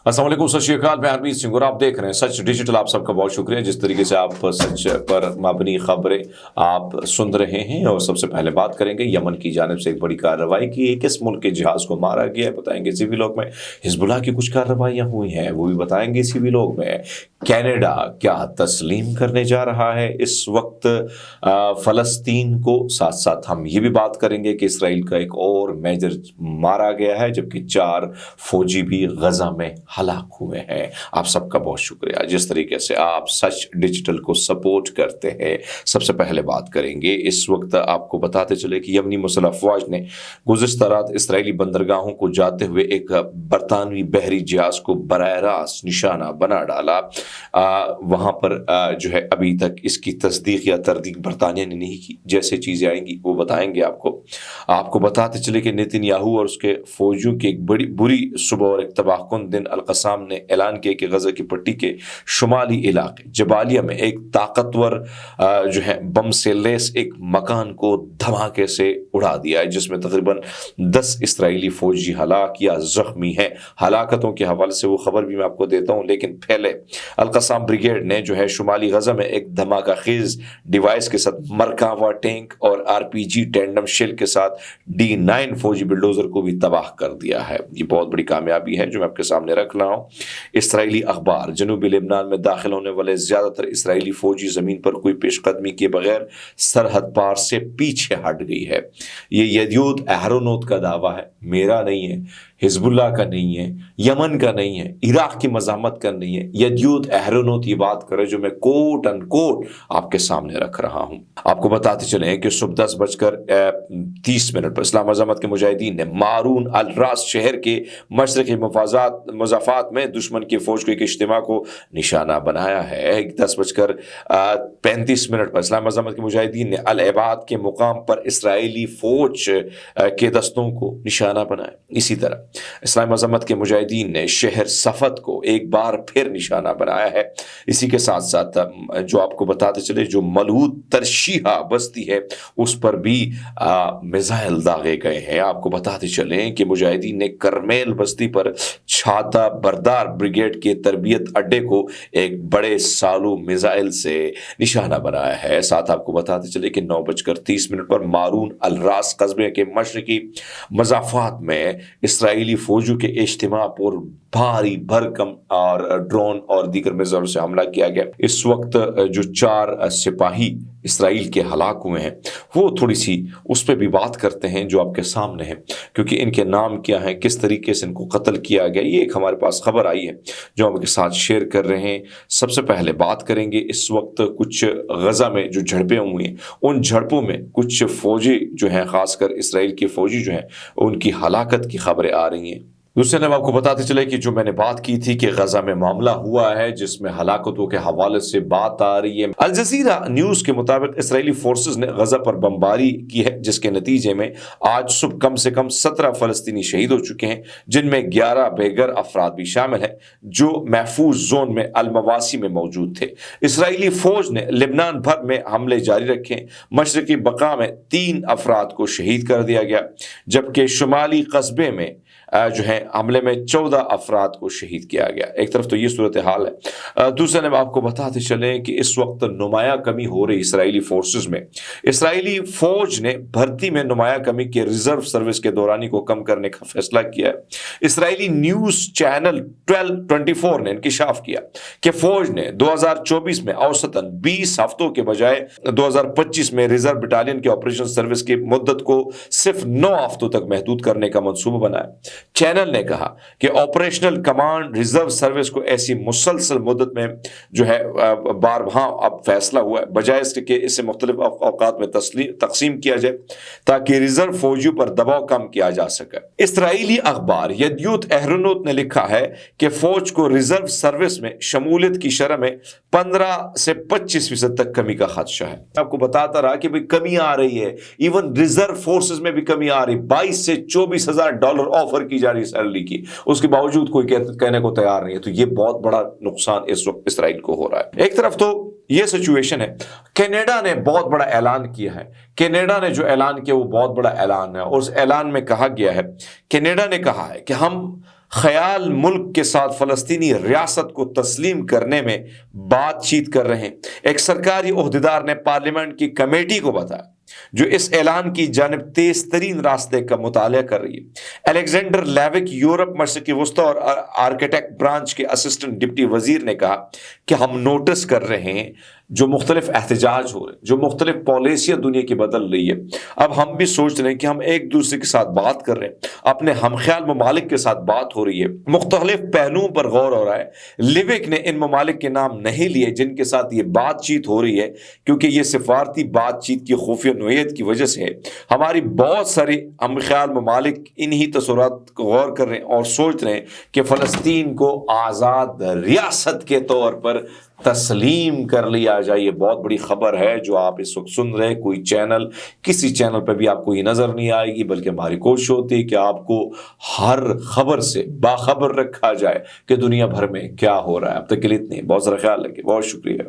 अस्सलाम वालेकुम, सत श्री अकाल। मैं हरमीत सिंह और आप देख रहे हैं सच डिजिटल। आप सबका बहुत शुक्रिया जिस तरीके से आप सच पर मबनी खबरें आप सुन रहे हैं। और सबसे पहले बात करेंगे यमन की जानिब से एक बड़ी कार्रवाई की है। किस मुल्क के जहाज को मारा गया है बताएंगे इसी व्लॉग में। हिजबुल्लाह की कुछ कार्रवाइयाँ हुई हैं वो भी बताएंगे इसी व्लॉग में। कनाडा क्या तस्लीम करने जा रहा है इस वक्त फ़लस्तीन को। साथ साथ हम ये भी बात करेंगे कि इसराइल का एक और मेजर मारा गया है जबकि 4 फौजी भी गजा में हलाक हुए हैं। आप सबका बहुत शुक्रिया जिस तरीके से आप सच डिजिटल को सपोर्ट करते हैं। सबसे पहले बात करेंगे इस वक्त आपको बताते चले कि यमनी मुसल्लह अफवाज ने गुज़िश्ता रात इसराइली बंदरगाहों को जाते हुए एक बरतानवी बहरी जहाज को बराह रास्त निशाना बना डाला। वहाँ पर जो है अभी तक इसकी तस्दीक या तरदीक बरतानिया ने नहीं की। जैसे चीज़ें आएंगी वो बताएंगे आपको बताते चले कि नेतन्याहू और उसके फौजियों की एक बड़ी बुरी सुबह और एक तबाहकुन दिन। अल-क़स्साम ने ऐलान किया कि गजा की पट्टी के शुमाली इलाके जबालिया में एक ताकतवर जो है बम से लेस एक मकान को धमाके से उड़ा दिया है जिसमें तकरीबन 10 इसराइली फौजी हलाक या जख्मी हैं। हलाकतों के हवाले से वो खबर भी मैं आपको देता हूँ, लेकिन पहले अल-क़स्साम ब्रिगेड ने जो है शुमाली गजा में एक धमाका खेज डिवाइस के साथ मरकावा टैंक और RPG टैंडम शेल के साथ D9 फौजी बिल्डोजर को भी तबाह कर दिया है। ये बहुत बड़ी कामयाबी है जो मैं आपके सामने रख रहा हूँ। इसराइली अखबार जनूबी लेबनान में दाखिल होने वाले ज्यादातर इसराइली फौजी जमीन पर कोई पेशकदमी के बगैर सरहद पार से पीछे हट गई है। ये यदूद अहरोनोत का दावा है, मेरा नहीं है, हिजबुल्लाह का नहीं है, यमन का नहीं है, इराक की मज़ामत का नहीं है। यदूद अहरोनोत ये बात करे जो मैं कोट अनकोट आपके सामने रख रहा हूँ। आपको बताते चले कि सुबह 10:30 पर इस्लाम मज़ामत के मुजाहिदीन ने मारून अल रास शहर के मशरक़ी मज़ाफ़ात में दुश्मन की फौज को एक इज्तिमा को निशाना बनाया है। 10:35 पर इस्लाम मज़ामत के मुजाहिदीन ने अल इबाद के मुकाम पर इसराइली फौज के दस्तों को निशाना बनाया। इसी तरह इस्लाम मज़ामत के मुजाहिदीन ने शहर सफद को एक बार फिर निशाना बनाया है। इसी के साथ साथ जो आपको बताते चले जो मलूद तरशीहा बस्ती है उस पर भी मिसाइल दागे गए हैं। आपको बताते चले कि मुजाहिदीन ने करमेल बस्ती पर छाता बरदार ब्रिगेड के तरबियत अड्डे को एक बड़े सालू मिसाइल से निशाना बनाया है। साथ आपको बताते चले कि 9:30 पर मारून अल रास कस्बे के मशरकी मज़ाफ़ात में इसराइली फौजों के इज्तिमा पर भारी भरकम और ड्रोन और दीगर मिसाइलों से हमला किया गया। इस वक्त जो 4 सिपाही इसराइल के हलाक हुए हैं वो थोड़ी सी उस पर भी बात करते हैं जो आपके सामने है, क्योंकि इनके नाम क्या हैं, किस तरीके से इनको कत्ल किया गया, ये एक हमारे पास खबर आई है जो हम आपके साथ शेयर कर रहे हैं। सबसे पहले बात करेंगे इस वक्त कुछ गजा में जो झड़पें हुई हैं उन झड़पों में कुछ फौजी जो हैं, खासकर इसराइल के फौजी जो हैं उनकी हलाकत की खबरें आ रही हैं। दूसरे ने आपको बताते चले कि जो मैंने बात की थी कि गजा में मामला हुआ है जिसमें हलाकतों के हवाले से बात आ रही है। अल जज़ीरा न्यूज़ के मुताबिक इसराइली फोर्सेस ने गजा पर बमबारी की है जिसके नतीजे में आज सुबह कम से कम 17 फ़लस्तीनी शहीद हो चुके हैं, जिनमें 11 बेघर अफराद भी शामिल हैं जो महफूज जोन में अल-मवासी में मौजूद थे। इसराइली फौज ने लेबनान भर में हमले जारी रखे। मशरकी बका में 3 अफराद को शहीद कर दिया गया जबकि शुमाली कस्बे में जो है हमले में 14 अफराद को शहीद किया गया। एक तरफ तो ये सूरत हाल है। दूसरे ने आपको बताते चले कि इस वक्त नुमाया कमी हो रही इसराइली फोर्सेस में। इसराइली फौज ने भर्ती में नुमाया कमी के रिजर्व सर्विस के दौरानी को कम करने का फैसला किया है। इसराइली न्यूज़ चैनल 1224 ने इंकिशाफ किया कि फौज ने 2024 में औसतन 20 हफ्तों के बजाय 2025 में रिजर्व बटालियन के ऑपरेशन सर्विस की मुद्दत को सिर्फ 9 हफ्तों तक महदूद करने का मंसूबा बनाया। चैनल ने कहा कि ऑपरेशनल कमांड रिजर्व सर्विस को ऐसी मुसलसल मुद्दत में जो है बार अब फैसला हुआ है बजाय इसके कि इसे मुख्तलिफ औकात में तकसीम किया जाए ताकि रिजर्व फौजियों पर दबाव कम किया जा सके। इसराइली अखबार यदूद अहरोनोत ने लिखा है कि फौज को रिजर्व सर्विस में शमूलियत की शरह में 15 से 25% तक कमी का खदशा है। आपको बताता रहा कि भाई कमी आ रही है, इवन रिजर्व फोर्सेस में भी कमी आ रही। 22 से 24 हजार डॉलर ऑफर की जा रही सैलरी की, उसके बावजूद कोई कहने को तैयार नहीं है। तो ये बहुत बड़ा नुकसान इस वक्त इसराइल को हो रहा है। एक तरफ तो ये सिचुएशन है, कनाडा ने बहुत बड़ा ऐलान किया है। कनाडा ने जो ऐलान किया वो बहुत बड़ा ऐलान है और उस ऐलान में कहा गया है, कनाडा ने कहा है कि हम خیال ملک کے ساتھ فلسطینی ریاست کو تسلیم کرنے میں بات چیت کر رہے ہیں۔ ایک سرکاری عہدیدار نے پارلیمنٹ کی کمیٹی کو بتایا جو اس اعلان کی جانب تیز ترین راستے کا مطالعہ کر رہی ہے۔ الیگزینڈر لیوک یورپ مشرقی وسطی اور آرکیٹیکٹ برانچ کے اسسٹنٹ ڈپٹی وزیر نے کہا کہ ہم نوٹس کر رہے ہیں جو مختلف احتجاج ہو رہے ہیں، جو مختلف پالیسیاں دنیا کی بدل رہی ہے۔ اب ہم بھی سوچ رہے ہیں کہ ہم ایک دوسرے کے ساتھ بات کر رہے ہیں، اپنے ہم خیال ممالک کے ساتھ بات ہو رہی ہے، مختلف پہلوؤں پر غور ہو رہا ہے۔ لیوک نے ان ممالک کے نام نہیں لیے جن کے ساتھ یہ بات چیت ہو رہی ہے، کیونکہ یہ سفارتی بات چیت کی خفیہ نوعیت کی وجہ سے ہماری بہت ساری ہم خیال ممالک انہی تصورات کو غور کر رہے ہیں اور سوچ رہے ہیں کہ فلسطین کو آزاد ریاست کے طور پر تسلیم کر لیا جائے۔ یہ بہت بڑی خبر ہے جو آپ اس وقت سن رہے ہیں۔ کوئی چینل، کسی چینل پہ بھی آپ کو یہ نظر نہیں آئے گی، بلکہ ہماری کوشش ہوتی ہے کہ آپ کو ہر خبر سے باخبر رکھا جائے کہ دنیا بھر میں کیا ہو رہا ہے۔ اب تک کے لیے اتنے، بہت سارا خیال رکھیں، بہت شکریہ۔